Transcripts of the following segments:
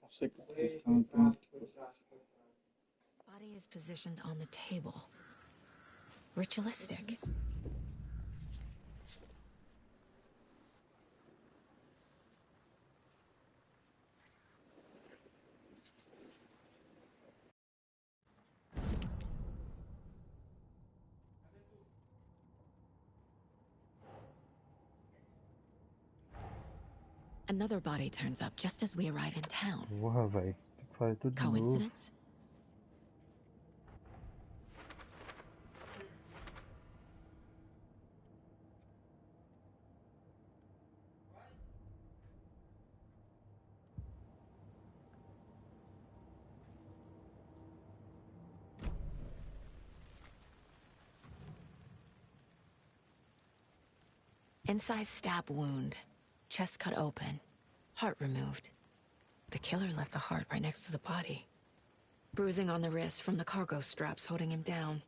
Não sei porque estão tanto. Body is positioned on the table. Ritualistic. Another body turns up just as we arrive in town. Porra, velho. Tem que fazer tudo de novo. Coincidence? Incised stab wound. Chest cut open. Heart removed. The killer left the heart right next to the body. Bruising on the wrist from the cargo straps holding him down.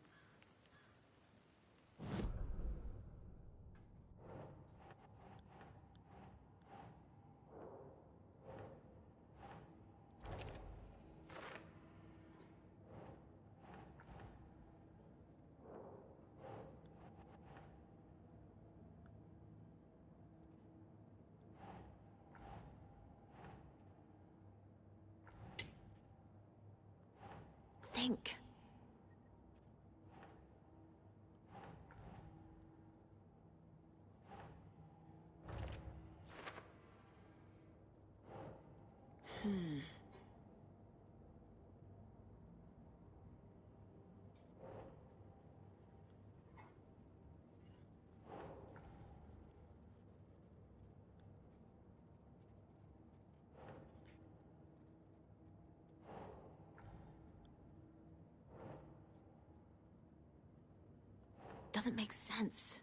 Think. Doesn't make sense.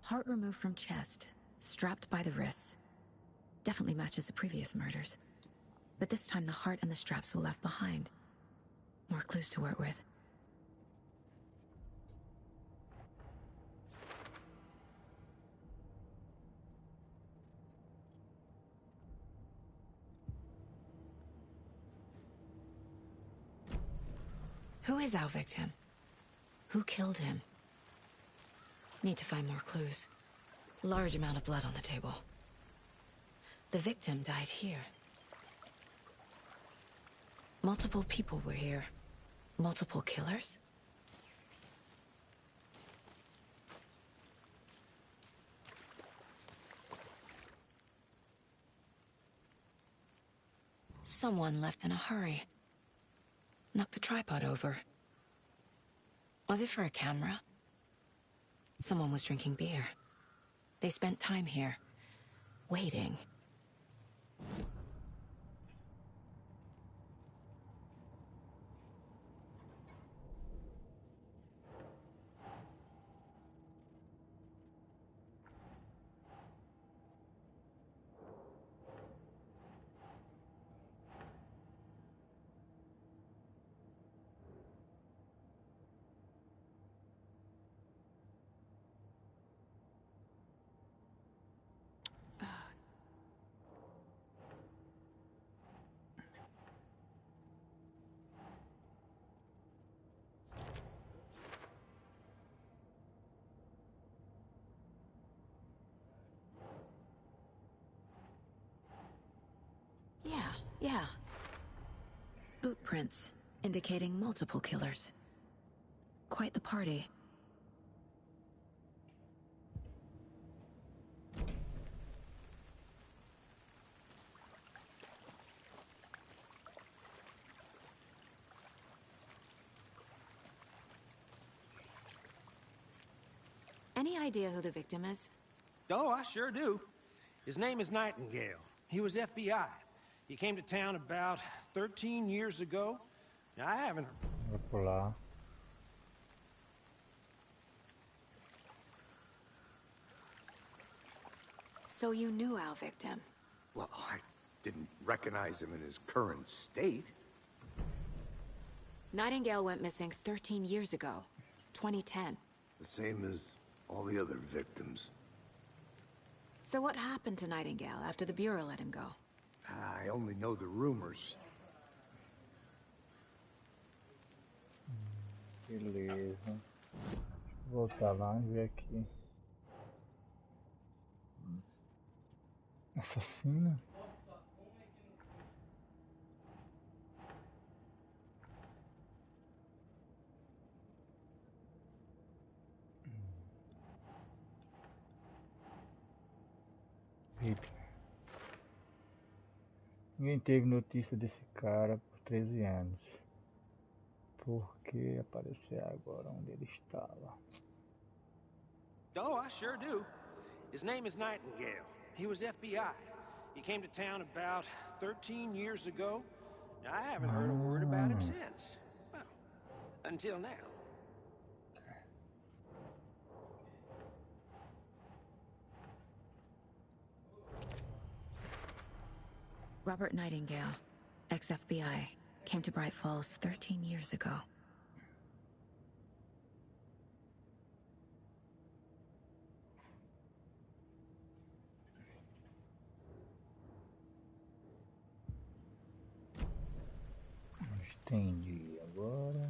Heart removed from chest, strapped by the wrists. Definitely matches the previous murders. But this time the heart and the straps were left behind. More clues to work with. Who is our victim? Who killed him? Need to find more clues. Large amount of blood on the table. The victim died here. Multiple people were here. Multiple killers? Someone left in a hurry. Knocked the tripod over. Was it for a camera? Someone was drinking beer. They spent time here, waiting. Yeah. Boot prints, indicating multiple killers. Quite the party. Any idea who the victim is? Oh, I sure do. His name is Nightingale. He was FBI. He came to town about 13 years ago. Now, I haven't... Vou pular. So you knew our victim? Well, Didn't recognize him in his current state. Nightingale went missing 13 years ago, 2010. The same as all the other victims. So what happened to Nightingale after the Bureau let him go? I only know the rumors. Beleza. Vou voltar lá e ver aqui. Assassino? Eita. Ninguém teve notícia desse cara por 13 anos. Por que aparecer agora onde ele estava? Oh, I sure do. His name is Nightingale. He was FBI. He came to town about 13 years ago. I haven't heard a word about him since. Well, until now. Robert Nightingale, ex-FBI, came to Bright Falls 13 years ago. Entendi agora.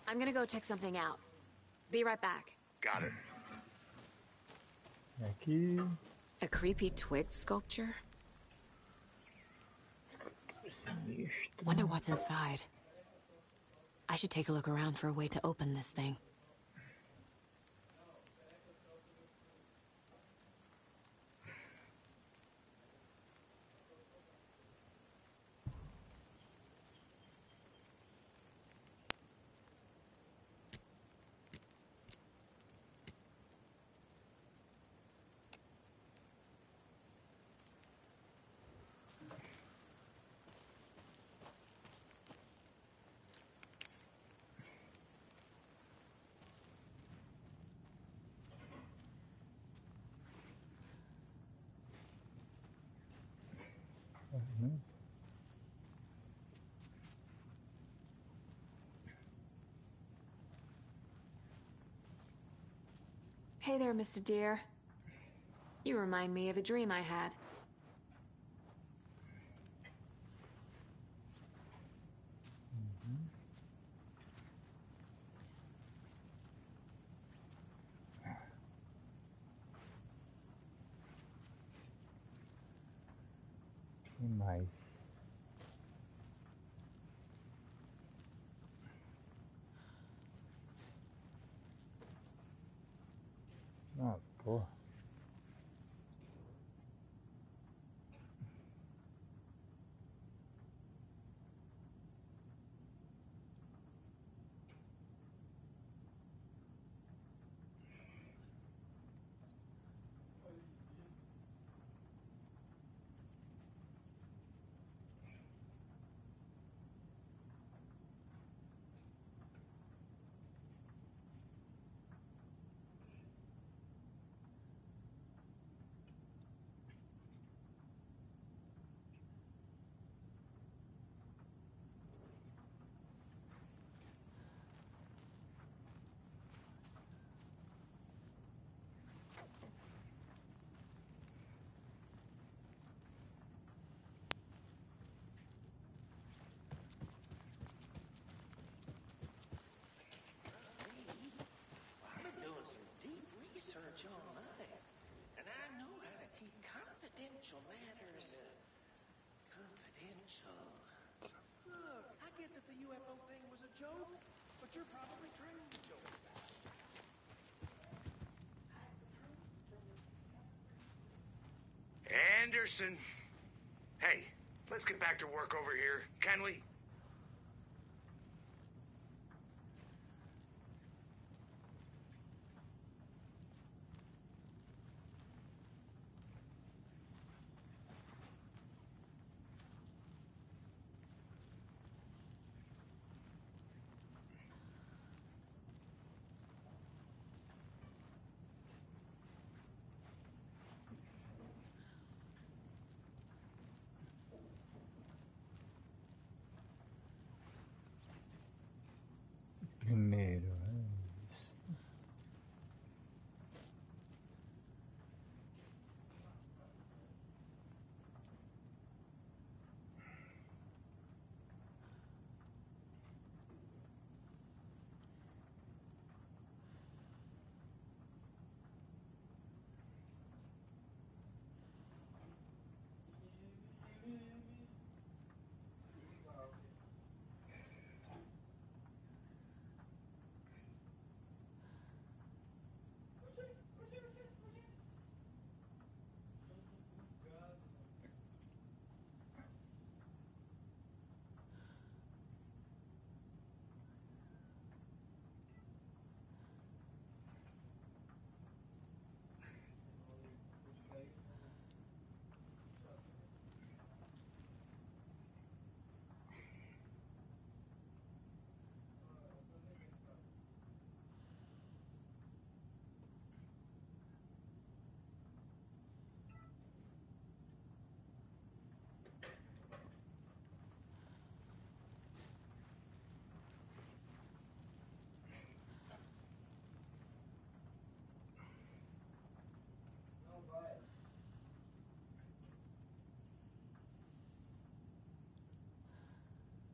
I'm gonna go check something out. Be right back. Got it. Aqui. A creepy twig sculpture? Sinistro. Wonder what's inside. I should take a look around for a way to open this thing. Hey there, Mr. Deer. You remind me of a dream I had. E mais. Ah, porra. I've been doing some deep research online, and I know how to keep confidential matters confidential. Look, I get that the UFO thing was a joke, but you're probably trained to joke about it. Anderson. Hey, let's get back to work over here, can we?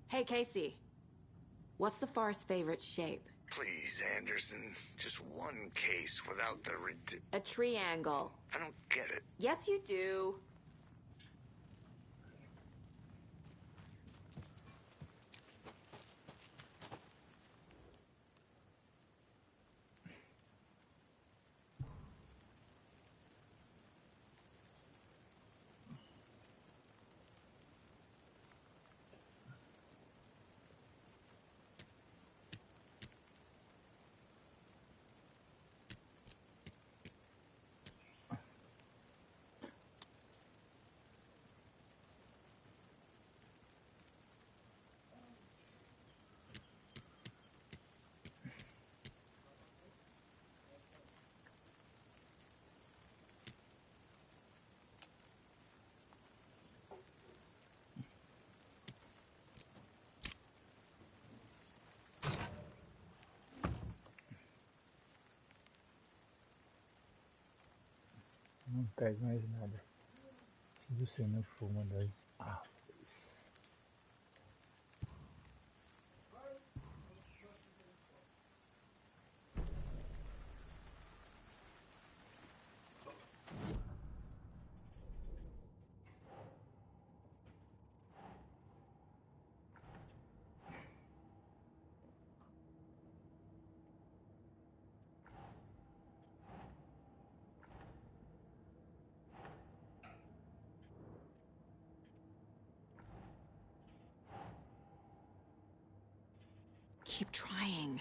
Hey, Casey. What's the far's favorite shape? Please, Anderson. Just one case without the A triangle. I don't get it. Yes, you do. Não pego mais nada. Se você não for uma das árvores. Keep trying.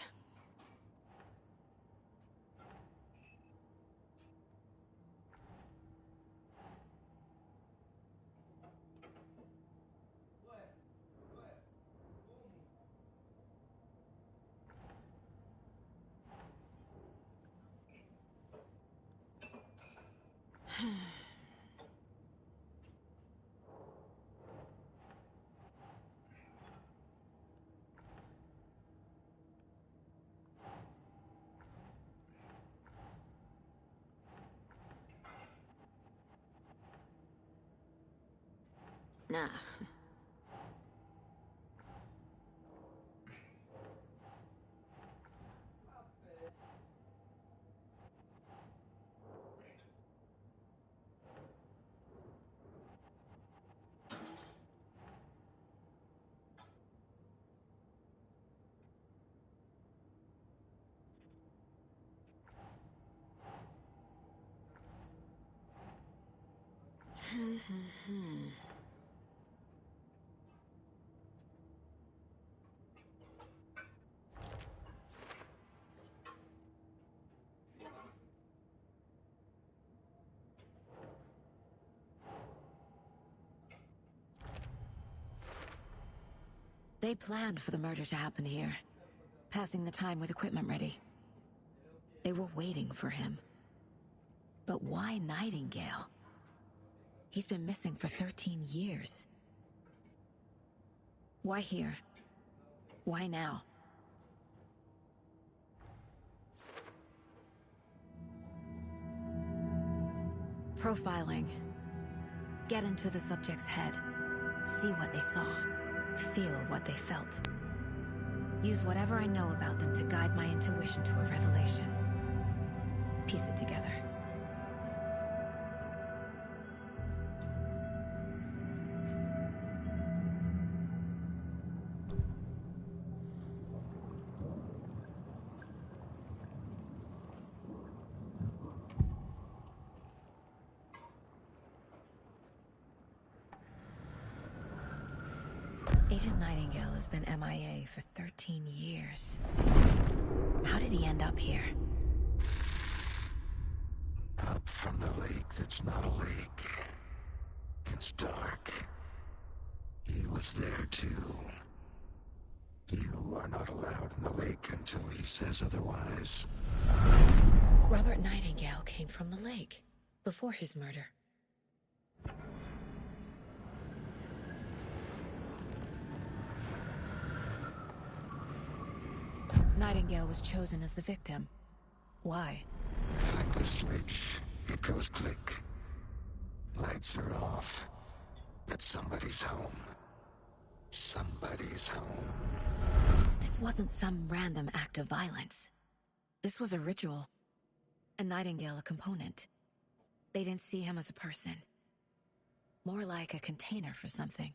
Nah. They planned for the murder to happen here, passing the time with equipment ready. They were waiting for him. But why Nightingale? He's been missing for 13 years. Why here? Why now? Profiling. Get into the subject's head. See what they saw. Feel what they felt. Use whatever I know about them to guide my intuition to a revelation. Piece it together. Agent Nightingale has been MIA for 13 years. How did he end up here? Up from the lake that's not a lake. It's dark. He was there too. You are not allowed in the lake until he says otherwise. Robert Nightingale came from the lake, before his murder. Nightingale was chosen as the victim. Why? Flick the switch. It goes click. Lights are off. But somebody's home. Somebody's home. This wasn't some random act of violence. This was a ritual. A Nightingale a component. They didn't see him as a person. More like a container for something.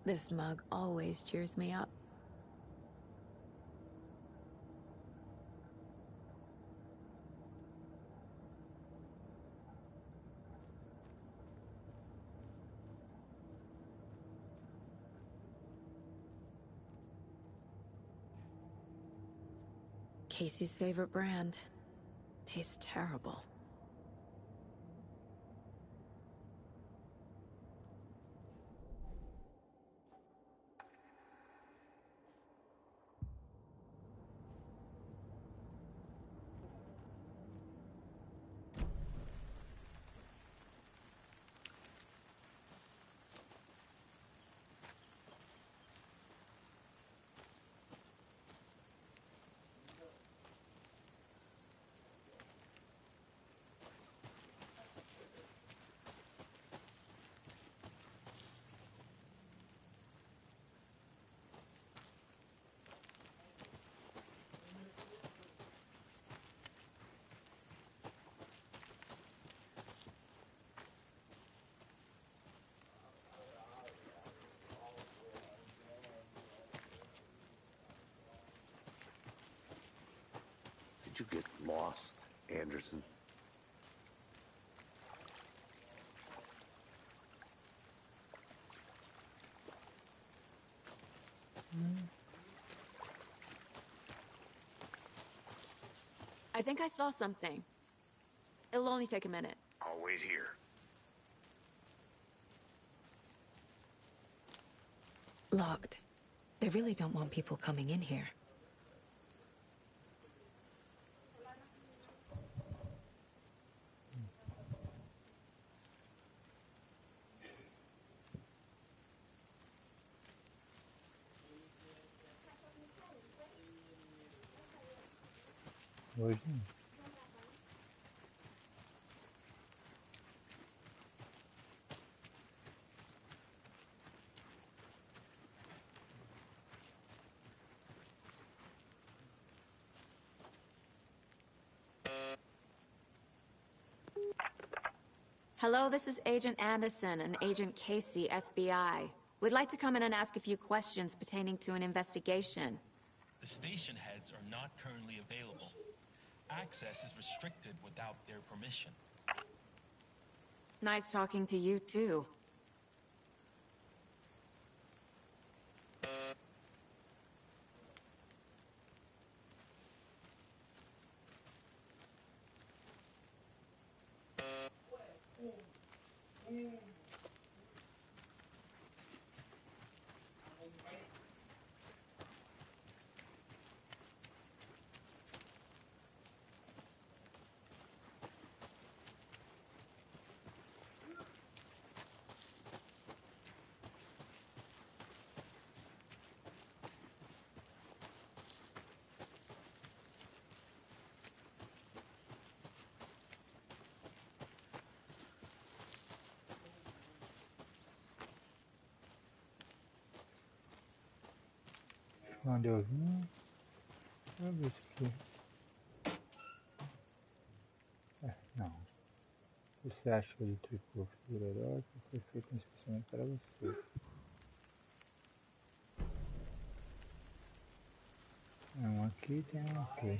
This mug always cheers me up. Casey's favorite brand. Tastes terrible. Did you get lost, Anderson? I think I saw something. It'll only take a minute. I'll wait here. Locked. They really don't want people coming in here. Hoje. Hello, this is Agent Anderson and Agent Casey, FBI. We'd like to come in and ask a few questions pertaining to an investigation. The station heads are not currently available. Access is restricted without their permission. Nice talking to you, too. Onde eu vim? Deixa eu ver isso aqui. Não. Você achou de tricô figura erótica? Foi feito especialmente para você. Tem um aqui, tem um aqui.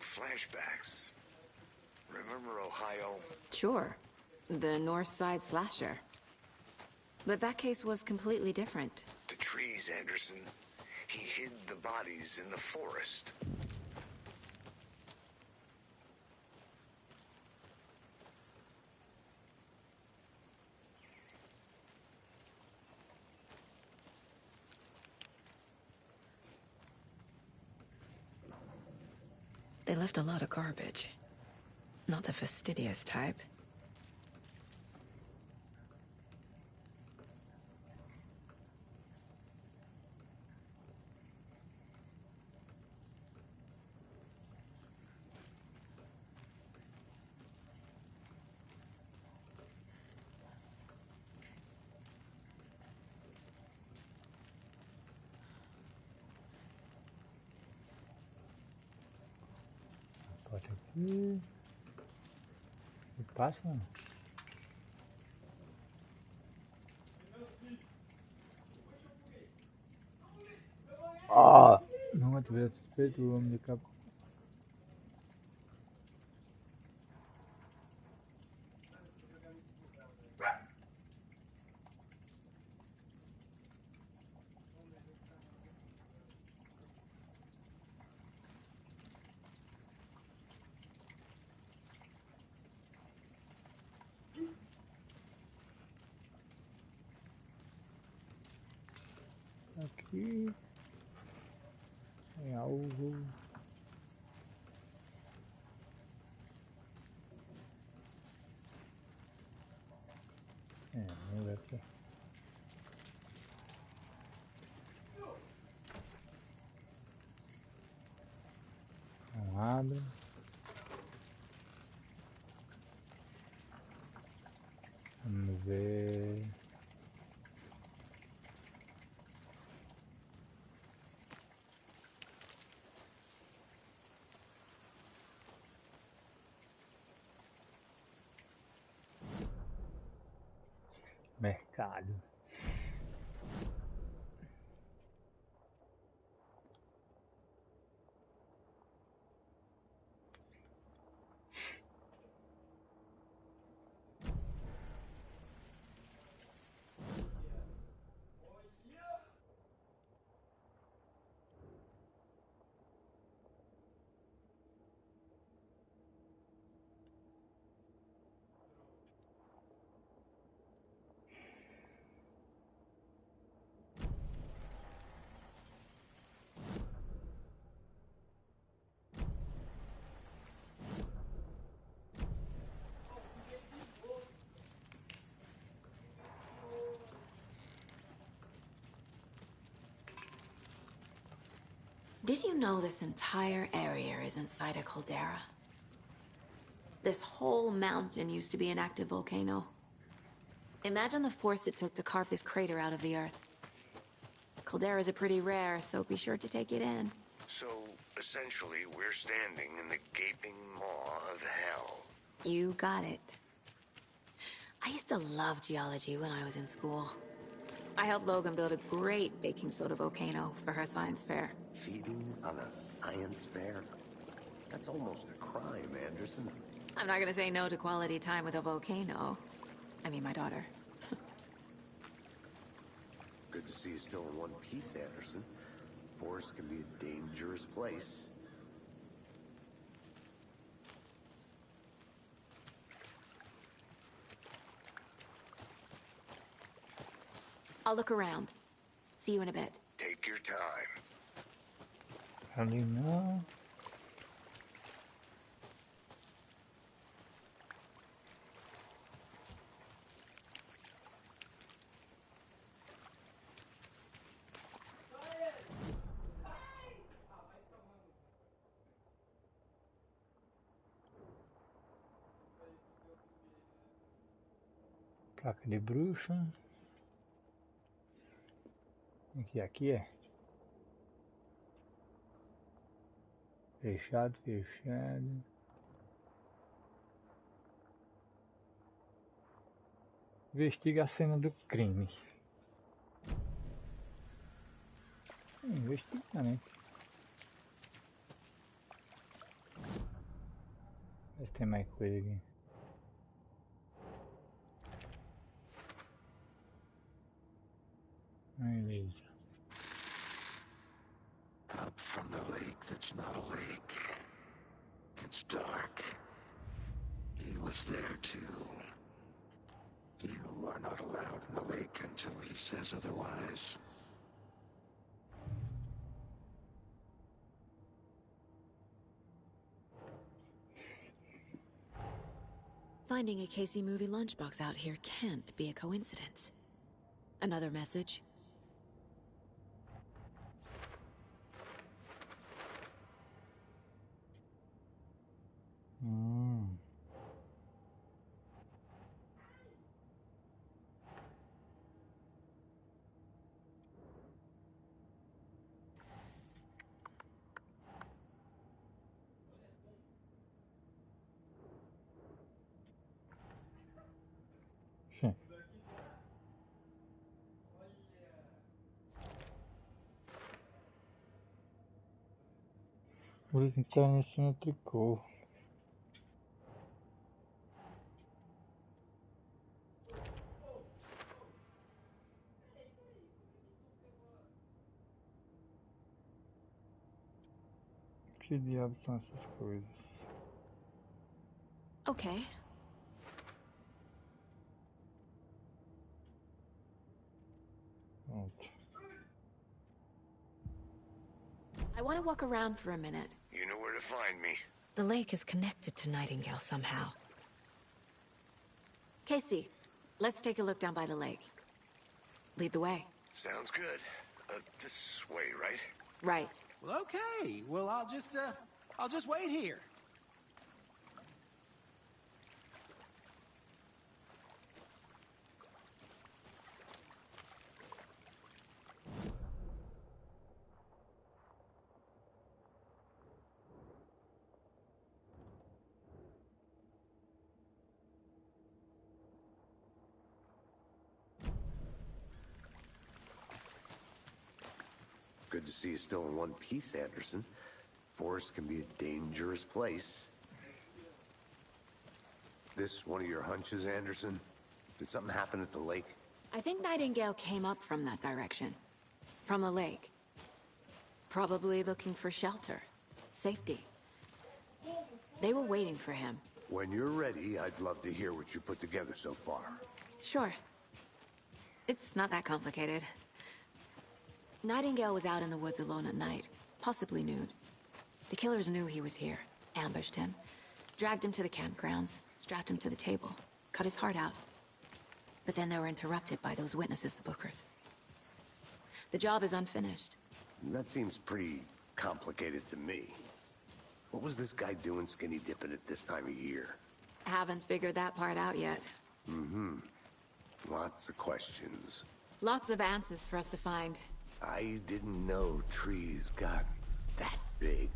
flashbacks. Remember Ohio? Sure. The North Side slasher. But that case was completely different. The trees, Anderson. He hid the bodies in the forest. They left a lot of garbage. Not the fastidious type. Pode aqui. E passa, mano. Ah! Não tivesse feito o homem de cabo. Aqui tem algo. Não deve ser. Não abre. Vamos ver. Mercado. Did you know this entire area is inside a caldera? This whole mountain used to be an active volcano. Imagine the force it took to carve this crater out of the earth. Calderas are pretty rare, so be sure to take it in. So, essentially, we're standing in the gaping maw of hell. You got it. I used to love geology when I was in school. I helped Logan build a great baking soda volcano for her science fair. Cheating on a science fair? That's almost a crime, Anderson. I'm not gonna say no to quality time with a volcano. I mean, my daughter. Good to see you still in one piece, Anderson. Forest can be a dangerous place. I'll look around. See you in a bit. Take your time. Ali não. Placa de bruxa. Aqui é. Fechado, fechado. Investiga a cena do crime. Investiga, né? tem mais coisa aqui. Beleza. Up from the lake that's not a lake. It's dark. He was there too. You are not allowed in the lake until he says otherwise. Finding a Casey movie lunchbox out here can't be a coincidence. Another message? Sim. Vou tentar mexer no tricô. Que diabos são essas coisas? Okay. Pronto. I want to walk around for a minute. You know where to find me. The lake is connected to Nightingale somehow. Casey, let's take a look down by the lake. Lead the way. Sounds good. This way, right? Right. Well, okay. Well, I'll just wait here. Good to see you still in one piece, Anderson. Forest can be a dangerous place. This one of your hunches, Anderson? Did something happen at the lake? I think Nightingale came up from that direction. From the lake. Probably looking for shelter. Safety. They were waiting for him. When you're ready, I'd love to hear what you put together so far. Sure. It's not that complicated. Nightingale was out in the woods alone at night, possibly nude. The killers knew he was here, ambushed him, dragged him to the campgrounds, strapped him to the table, cut his heart out. But then they were interrupted by those witnesses, the Bookers. The job is unfinished. That seems pretty complicated to me. What was this guy doing skinny dipping at this time of year? Haven't figured that part out yet. Lots of questions. Lots of answers for us to find. I didn't know trees got that big.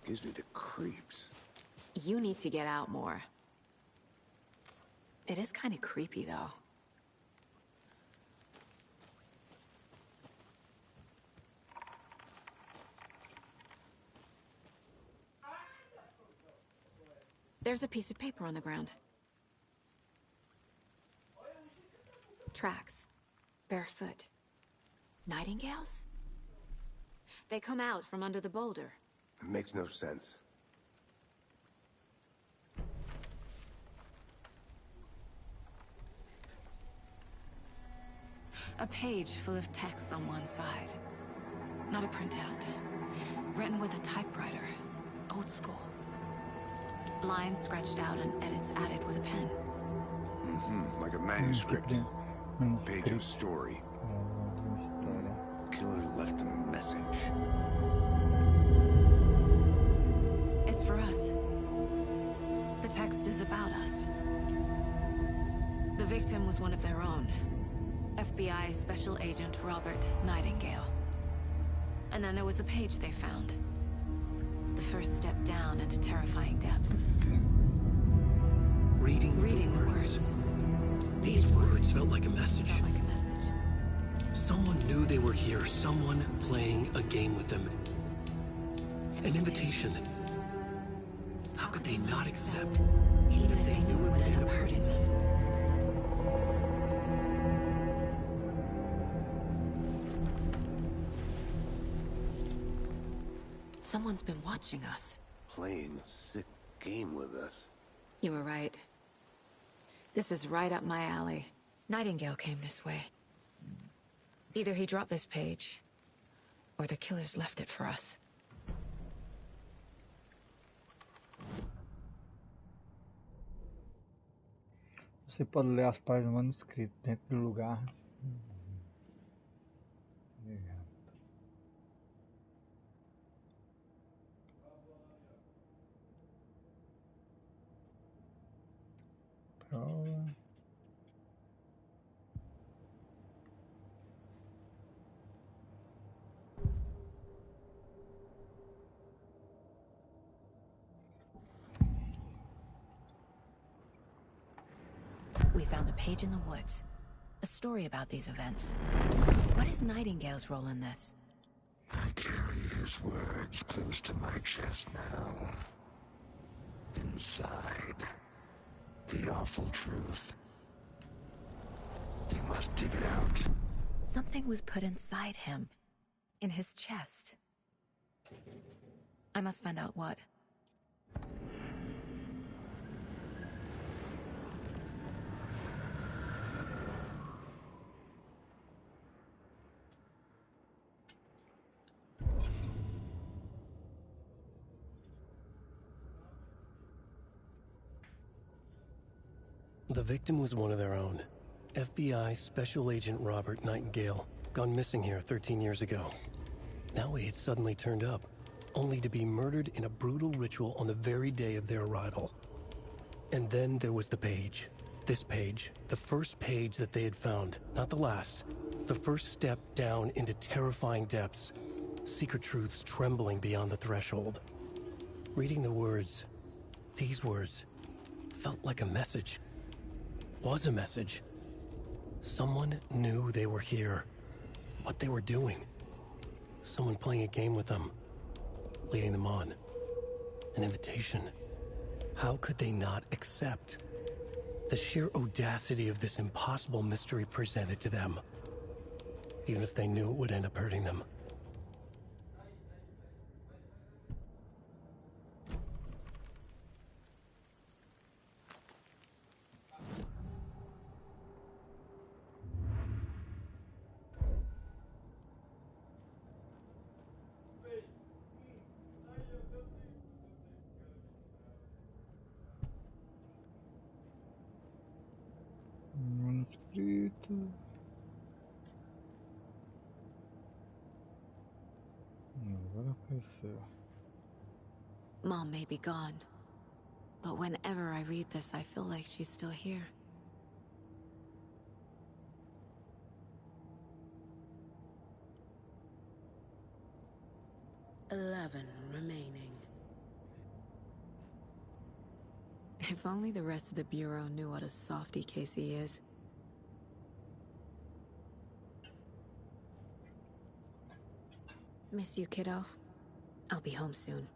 Gives me the creeps. You need to get out more. It is kind of creepy, though. There's a piece of paper on the ground. Tracks. Barefoot. Nightingales? They come out from under the boulder. It makes no sense. A page full of text on one side. Not a printout. Written with a typewriter. Old school. Lines scratched out and edits added with a pen. Like a manuscript. Page of story. Killer left a message. It's for us. The text is about us. The victim was one of their own. FBI Special Agent Robert Nightingale. And then there was the page they found. The first step down into terrifying depths. Reading the words. These words felt like a message. Felt like a message. Someone knew they were here, someone playing a game with them. An invitation. How could could they not accept? Even if they knew it would end up hurting them. Someone's been watching us. Playing a sick game with us. You were right. This is right up my alley. Nightingale came this way. Either he dropped this page, or the killers left it for us. Você pode ler as páginas manuscritas dentro do lugar. Prova. We found a page in the woods. A story about these events. What is Nightingale's role in this? I carry his words close to my chest now. Inside, the awful truth. You must dig it out. Something was put inside him. In his chest. I must find out what. The victim was one of their own. FBI Special Agent Robert Nightingale, gone missing here 13 years ago. Now he had suddenly turned up, only to be murdered in a brutal ritual on the very day of their arrival. And then there was the page. This page, the first page that they had found, not the last. The first step down into terrifying depths. Secret truths trembling beyond the threshold. Reading the words, these words, felt like a message. Was a message. Someone knew they were here, what they were doing. Someone playing a game with them, leading them on. An invitation. How could they not accept? The sheer audacity of this impossible mystery presented to them, even if they knew it would end up hurting them. Manuscrito. Agora apareceu. Mom may be gone, but whenever I read this, I feel like she's still here. "11 remaining. If only the rest of the Bureau knew what a softy Casey is. Miss you, kiddo. I'll be home soon.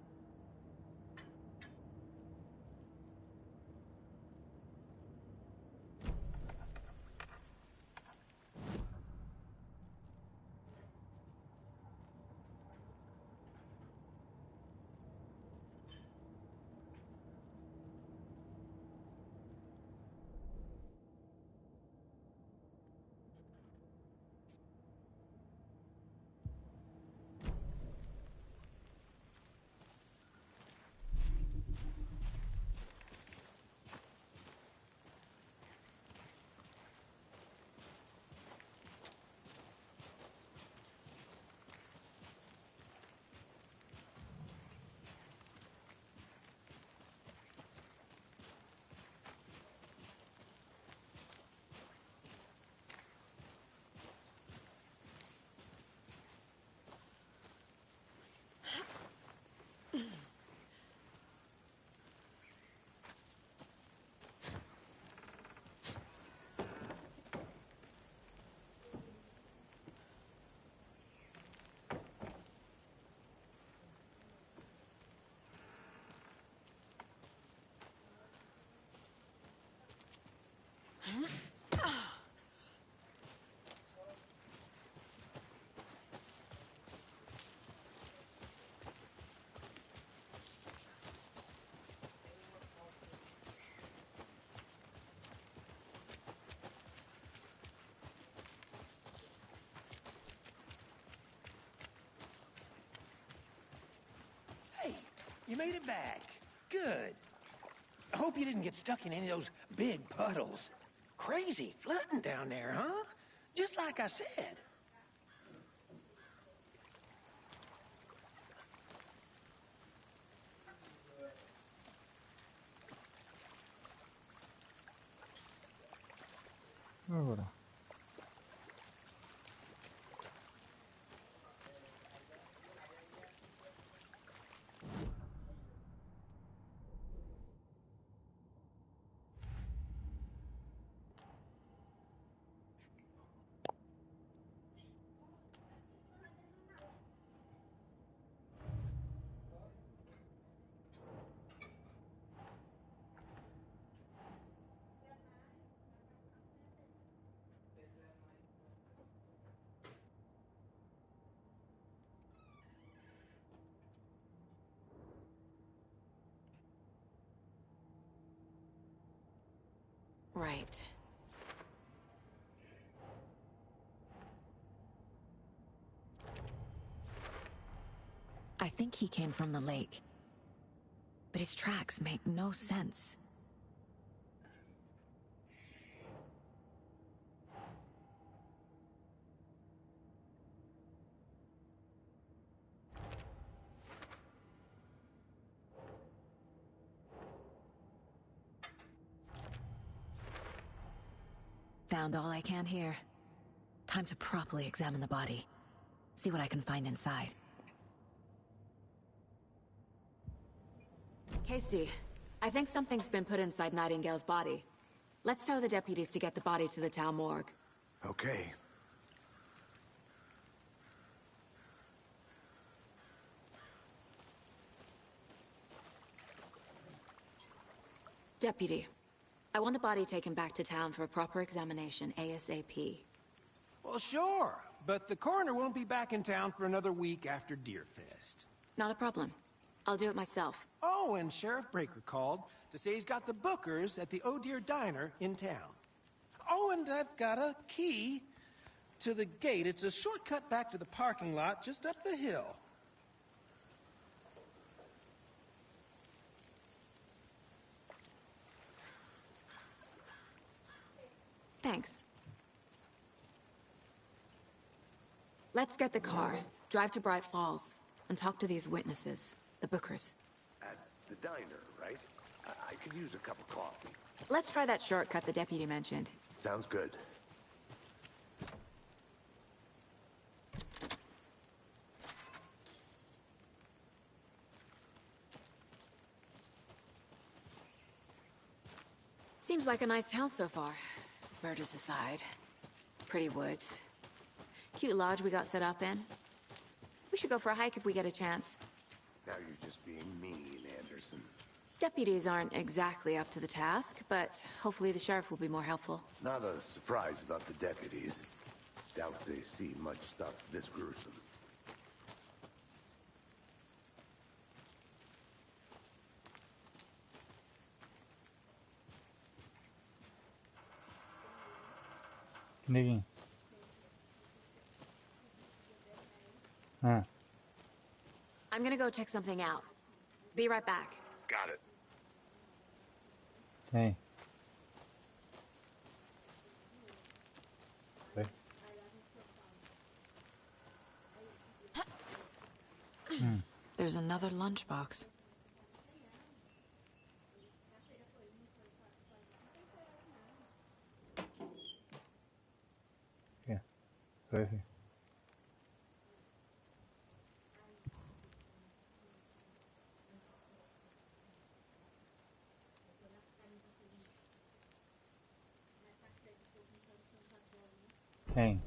Hey, you made it back. Good. I hope you didn't get stuck in any of those big puddles. Crazy flooding down there, huh? Just like I said. Agora. Right. I think he came from the lake. But his tracks make no sense. Found all I can here. Time to properly examine the body. See what I can find inside. Casey, I think something's been put inside Nightingale's body. Let's tell the deputies to get the body to the town morgue. Okay. Deputy, I want the body taken back to town for a proper examination ASAP. Well, sure. But the coroner won't be back in town for another week after Deerfest. Not a problem. I'll do it myself. Oh, and Sheriff Breaker called to say he's got the Bookers at the Oh Dear Diner in town. Oh, and I've got a key to the gate. It's a shortcut back to the parking lot just up the hill. Thanks. Let's get the car, drive to Bright Falls, and talk to these witnesses, the Bookers. At the diner, right? I could use a cup of coffee. Let's try that shortcut the deputy mentioned. Sounds good. Seems like a nice town so far. Murders aside. Pretty woods. Cute lodge we got set up in. We should go for a hike if we get a chance. Now you're just being mean, Anderson. Deputies aren't exactly up to the task, but hopefully the sheriff will be more helpful. Not a surprise about the deputies. Doubt they see much stuff this gruesome. Neguinho. Ah. I'm gonna go check something out. Be right back. Got it. Tem. Foi. There's another lunchbox. Yeah. Foi assim. Tem.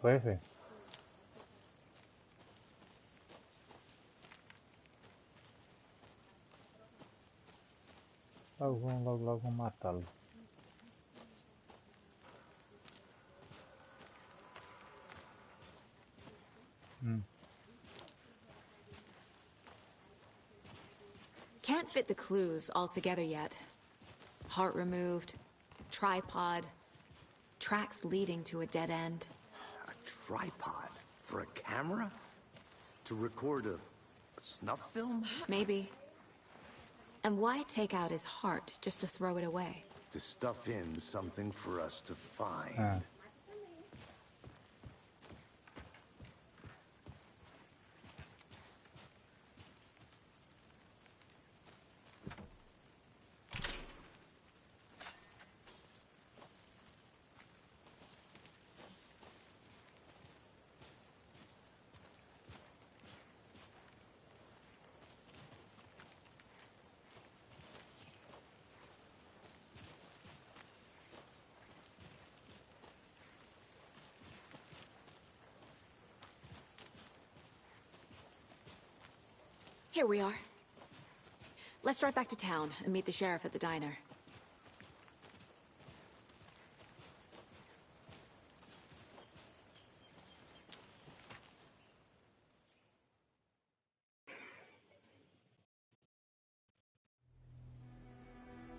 Foi, velho. Logo vão matá-lo. Can't fit the clues all together yet. Heart removed, tripod, tracks leading to a dead end. A tripod? For a camera? To record a snuff film? Maybe. And why take out his heart just to throw it away? To stuff in something for us to find. Here we are. Let's drive back to town and meet the sheriff at the diner.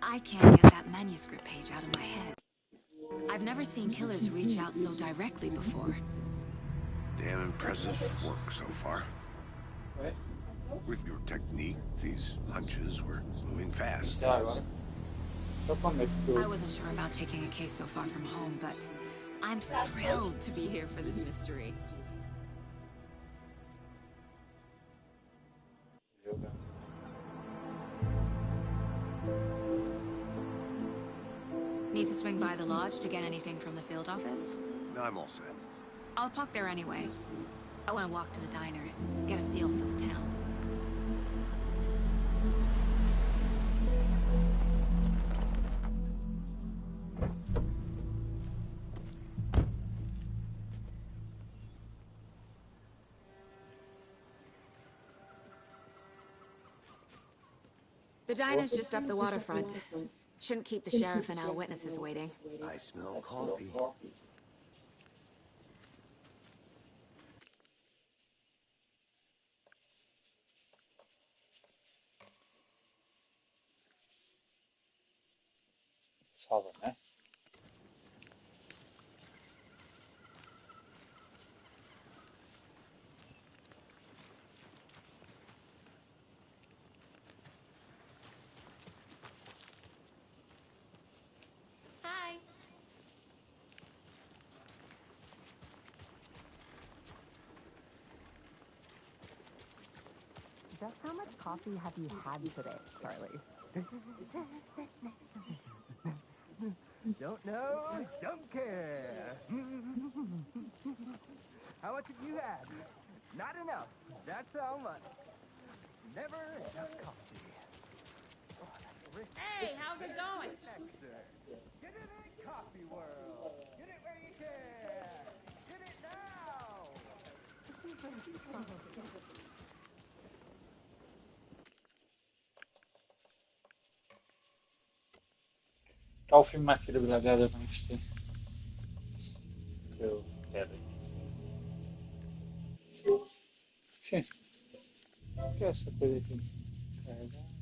I can't get that manuscript page out of my head. I've never seen killers reach out so directly before. Damn impressive work so far. With your technique, these hunches were moving fast. I wasn't sure about taking a case so far from home, but I'm thrilled to be here for this mystery. Need to swing by the lodge to get anything from the field office? No, I'm all set. I'll park there anyway. I want to walk to the diner, get a feel for the town. The diner's just up the waterfront. Shouldn't keep the sheriff and our witnesses waiting. I smell coffee. Salva, né? Hi. Just how much coffee have you had today, Charlie? Don't know, don't care. How much have you had? Not enough. That's how much. Never enough coffee. Oh, that's a risk. Hey, how's it going? Get it in Coffee World. Get it where you can. Get it now. Qual o filme mais querido da galera para investir? Eu quero. Sim. O que é essa coisa aqui? Carregar.